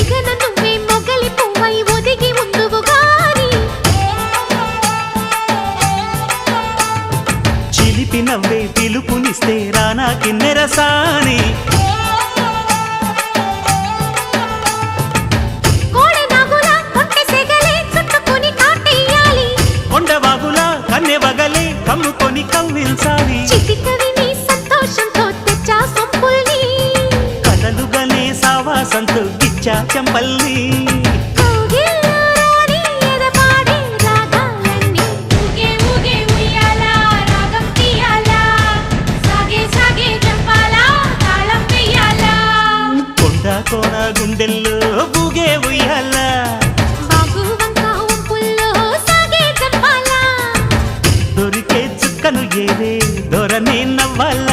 సిగన నువ్వే మొగలి పువ్వై ఒదిగి ఉందువు గాని చిలిపి నవ్వే పిలుపునిస్తే రానా కిన్నెరసాని కోడెనాగులా కొంటె సెగలే చుట్టుకొని కాటేయాలి కొండవాగులా కన్నెవగలే కమ్ముకొని కవ్వించాలి చిటికవి నీ సంతోషంతో తెచ్చా సొంపుల్ని కలలుగనే సావాసంతో గిచ్చా చెంపల్ని కౌగిల్లో రాణి ఎదపాడే రాగాలన్నీ ఊగే ఊగే ఉయ్యాలా రాగం తీయాలా సాగే సాగే జంపాలా తాళం వేయాలా కొండ కోన గుండెల్లో బూగే ఉయ్యాల బాగు వంక ఉంపుల్లో సాగే జంపాలా దొరికే చుక్కను ఏరే దొరనే నవ్వాలా